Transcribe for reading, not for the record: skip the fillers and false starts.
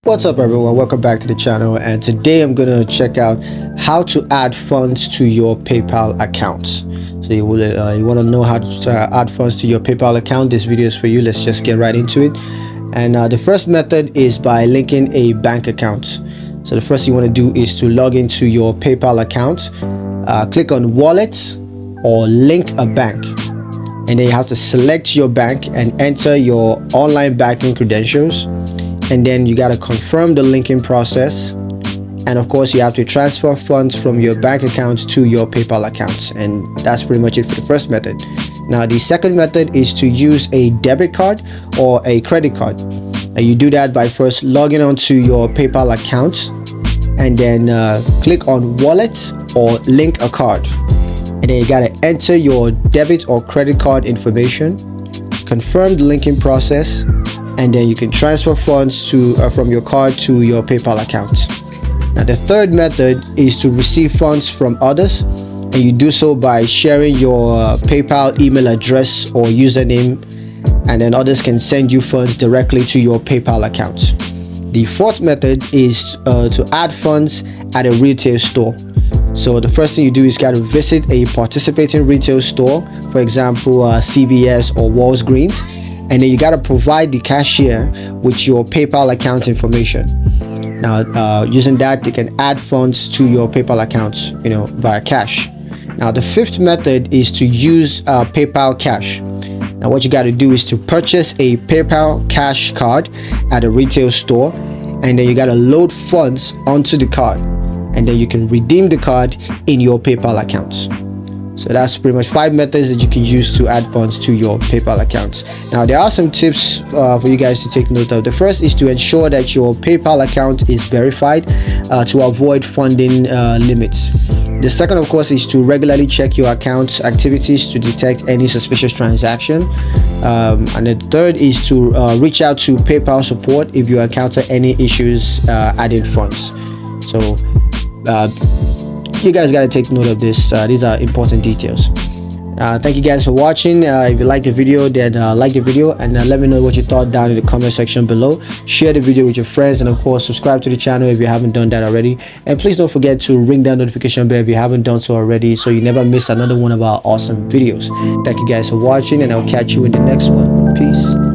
What's up everyone, welcome back to the channel, and today I'm gonna check out how to add funds to your PayPal account. So you want to know how to add funds to your PayPal account. This video is for you. Let's just get right into it. And the first method is by linking a bank account. So the first thing you want to do is to log into your PayPal account, click on wallet or link a bank, and then you have to select your bank and enter your online banking credentials. And then you got to confirm the linking process, and of course you have to transfer funds from your bank account to your PayPal account. And that's pretty much it for the first method. Now the second method is to use a debit card or a credit card, and you do that by first logging onto your PayPal account and then click on wallet or link a card, and then you got to enter your debit or credit card information, confirm the linking process, and then you can transfer funds from your card to your PayPal account. Now the third method is to receive funds from others, and you do so by sharing your PayPal email address or username, and then others can send you funds directly to your PayPal account. The fourth method is to add funds at a retail store. So the first thing you do is got to visit a participating retail store, for example CVS or Walgreens, and then you got to provide the cashier with your PayPal account information. Now using that, you can add funds to your PayPal account via cash. Now the fifth method is to use PayPal Cash. Now what you got to do is to purchase a PayPal Cash card at a retail store, and then you got to load funds onto the card, and then you can redeem the card in your PayPal account. So that's pretty much 5 methods that you can use to add funds to your PayPal account. Now there are some tips for you guys to take note of. The first is to ensure that your PayPal account is verified to avoid funding limits. The second, of course, is to regularly check your account activities to detect any suspicious transaction. And the third is to reach out to PayPal support if you encounter any issues adding funds. So you guys got to take note of this. These are important details. Thank you guys for watching. If you like the video, then like the video, and let me know what you thought down in the comment section below. Share the video with your friends, and of course subscribe to the channel if you haven't done that already. And please don't forget to ring that notification bell if you haven't done so already, so you never miss another one of our awesome videos. Thank you guys for watching, and I'll catch you in the next one. Peace.